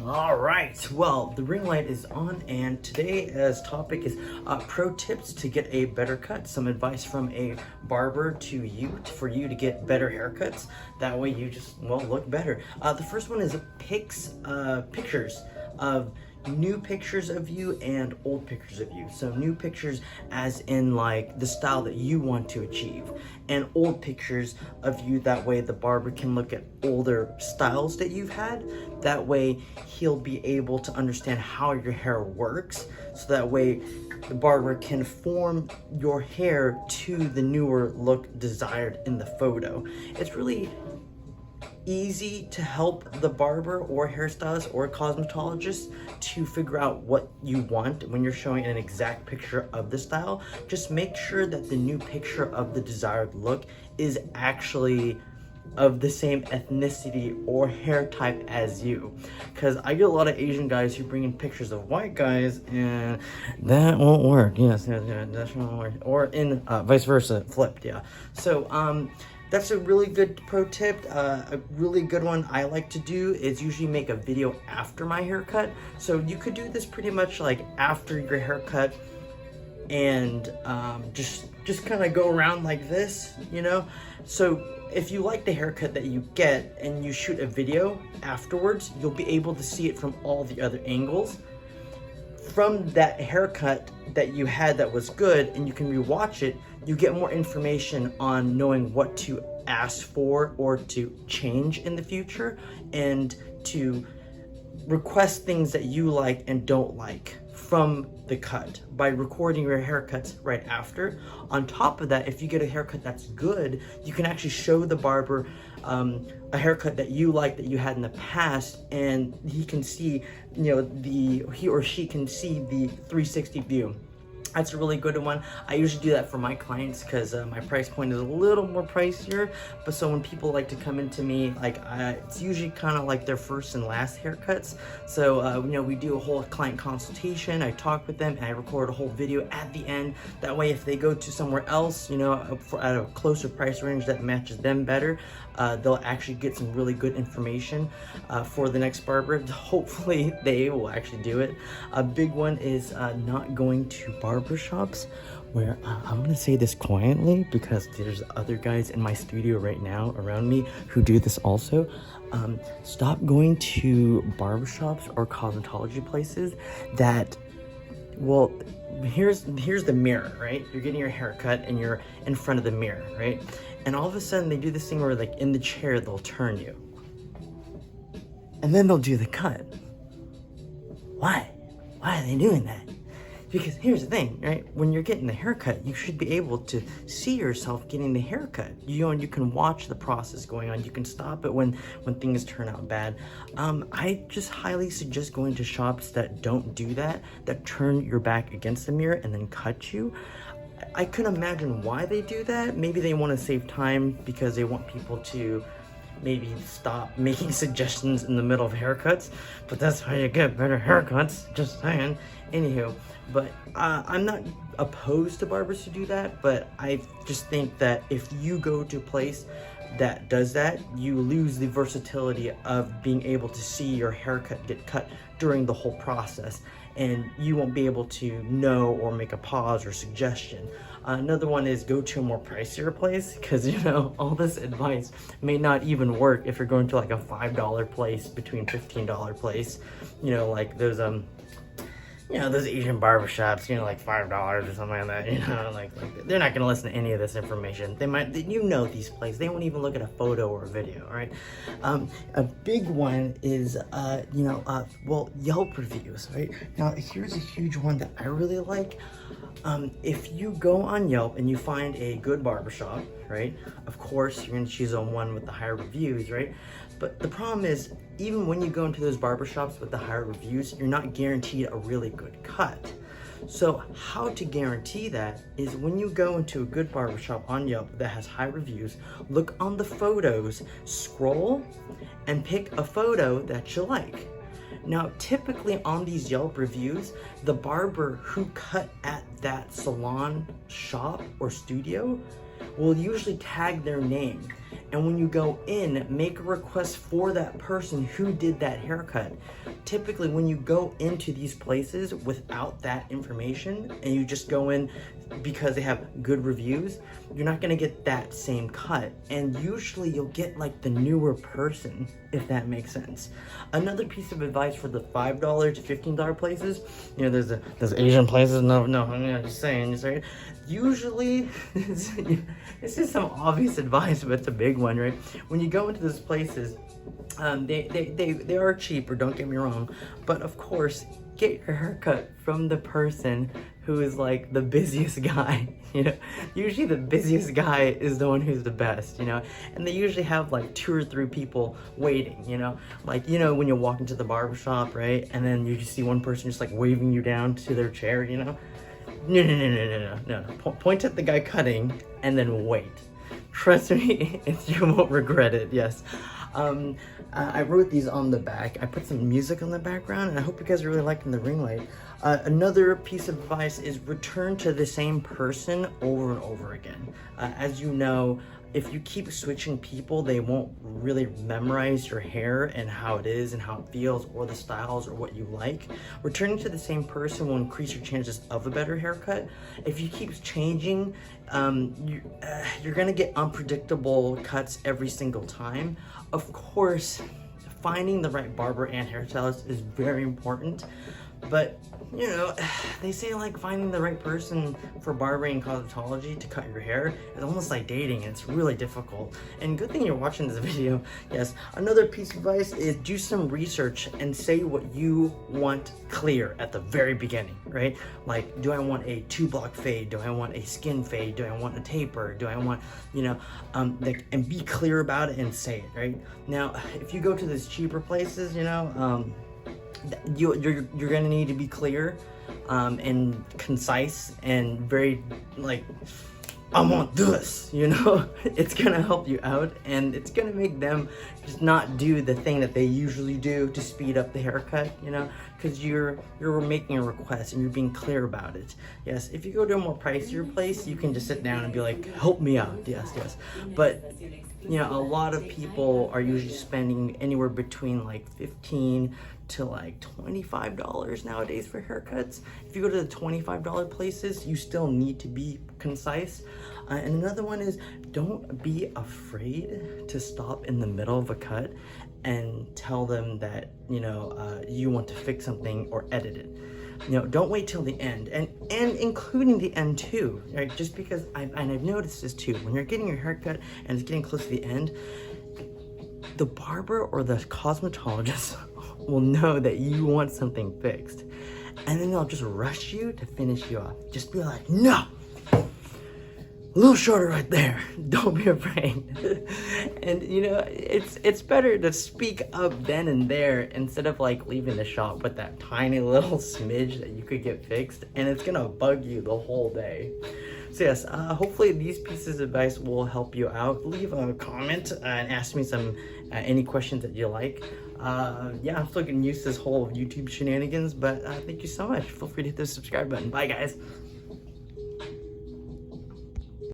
All right, well, the ring light is on, and today's topic is pro tips to get a better cut. Some advice from a barber to you, for you to get better haircuts. That way you just, well, look better. The first one is pictures of new pictures of you and old pictures of you. So new pictures as in like the style that you want to achieve, and old pictures of you, that way the barber can look at older styles that you've had. That way he'll be able to understand how your hair works, so that way the barber can form your hair to the newer look desired in the photo. It's really easy to help the barber or hairstylist or cosmetologist to figure out what you want when you're showing an exact picture of the style. Just make sure that the new picture of the desired look is actually of the same ethnicity or hair type as you, because I get a lot of Asian guys who bring in pictures of white guys, and that won't work. Yes, that won't work. Or in vice versa, flipped. Yeah. So that's a really good pro tip. A really good one I like to do is usually make a video after my haircut. So you could do this pretty much like after your haircut, and just kind of go around like this, you know? So if you like the haircut that you get and you shoot a video afterwards, you'll be able to see it from all the other angles. From that haircut that you had that was good, and you can rewatch it, you get more information on knowing what to ask for or to change in the future, and to request things that you like and don't like from the cut by recording your haircuts right after. On top of that, if you get a haircut that's good, you can actually show the barber a haircut that you like that you had in the past, and he can see, you know, he or she can see the 360 view. That's a really good one. I usually do that for my clients because my price point is a little more pricier. But so when people like to come into me, like it's usually kind of like their first and last haircuts. So you know, we do a whole client consultation. I talk with them and I record a whole video at the end. That way, if they go to somewhere else, you know, at a closer price range that matches them better, they'll actually get some really good information for the next barber. Hopefully, they will actually do it. A big one is not going to barbershops, where I'm gonna say this quietly because there's other guys in my studio right now around me who do this also. Stop going to barbershops or cosmetology places that, well, here's the mirror, right? You're getting your hair cut and you're in front of the mirror, right? And all of a sudden they do this thing where, like, in the chair they'll turn you, and then they'll do the cut. Why are they doing that? Because here's the thing, right? When you're getting the haircut, you should be able to see yourself getting the haircut. You know, and you can watch the process going on. You can stop it when things turn out bad. I just highly suggest going to shops that don't do that, that turn your back against the mirror and then cut you. I couldn't imagine why they do that. Maybe they want to save time because they want people to maybe stop making suggestions in the middle of haircuts, but that's how you get better haircuts, just saying. Anywho, but I'm not opposed to barbers who do that, but I just think that if you go to a place that does that, you lose the versatility of being able to see your haircut get cut during the whole process, and you won't be able to know or make a pause or suggestion. Another one is go to a more pricier place, because, you know, all this advice may not even work if you're going to like a $5 place between $15 place, you know, like those you know, those Asian barbershops, you know, like $5 or something like that, you know, like they're not going to listen to any of this information. They might, you know, these places, they won't even look at a photo or a video, all right? A big one is, you know, well, Yelp reviews, right? Now, here's a huge one that I really like. If you go on Yelp and you find a good barbershop, right? Of course, you're going to choose on one with the higher reviews, right? But the problem is, even when you go into those barbershops with the higher reviews, you're not guaranteed a really good cut. So how to guarantee that is when you go into a good barbershop on Yelp that has high reviews, look on the photos, scroll, and pick a photo that you like. Now, typically on these Yelp reviews, the barber who cut at that salon, shop, or studio will usually tag their name. And when you go in, make a request for that person who did that haircut. Typically, when you go into these places without that information and you just go in because they have good reviews, you're not gonna get that same cut. And usually you'll get like the newer person, if that makes sense. Another piece of advice for the $5 to $15 places, you know, there's Asian places, no, I'm just saying, right? Usually, this is some obvious advice, but it's a big one, right? When you go into those places, they are cheaper, don't get me wrong, but of course, get your haircut from the person who is like the busiest guy, you know? Usually the busiest guy is the one who's the best, you know? And they usually have like 2 or 3 people waiting, you know? Like, you know, when you walk into the barber shop, right? And then you just see one person just like waving you down to their chair, you know? No. Point at the guy cutting and then wait. Trust me, you won't regret it, yes. I wrote these on the back. I put some music on the background, and I hope you guys are really liking the ring light. Another piece of advice is return to the same person over and over again. As you know, if you keep switching people, they won't really memorize your hair and how it is and how it feels, or the styles or what you like. Returning to the same person will increase your chances of a better haircut. If you keep changing, you're gonna get unpredictable cuts every single time. Of course, finding the right barber and hairstylist is very important, but you know, they say like finding the right person for barbering and cosmetology to cut your hair is almost like dating. It's really difficult. And good thing you're watching this video. Yes, another piece of advice is do some research and say what you want clear at the very beginning, right? Like, do I want a 2-block fade? Do I want a skin fade? Do I want a taper? Do I want, you know, and be clear about it and say it, right? Now, if you go to these cheaper places, you know, you're gonna need to be clear and concise and very like, I want this, you know? It's gonna help you out, and it's gonna make them just not do the thing that they usually do to speed up the haircut, you know? Because you're making a request and you're being clear about it. Yes, if you go to a more pricier place, you can just sit down and be like, help me out, yes. But you know, a lot of people are usually spending anywhere between like $15 to like $25 nowadays for haircuts. If you go to the $25 places, you still need to be concise. And another one is, don't be afraid to stop in the middle of a cut and tell them that, you know, you want to fix something or edit it. You know, don't wait till the end, and including the end too, right? Just because I've noticed this too, when you're getting your haircut and it's getting close to the end, the barber or the cosmetologist will know that you want something fixed, and then they'll just rush you to finish you off. Just be like, no, a little shorter right there. Don't be afraid. And you know, it's better to speak up then and there instead of like leaving the shop with that tiny little smidge that you could get fixed, and it's gonna bug you the whole day. So yes, hopefully these pieces of advice will help you out. Leave a comment and ask me some any questions that you like. Yeah, I'm still getting used to this whole YouTube shenanigans, but thank you so much. Feel free to hit the subscribe button. Bye guys.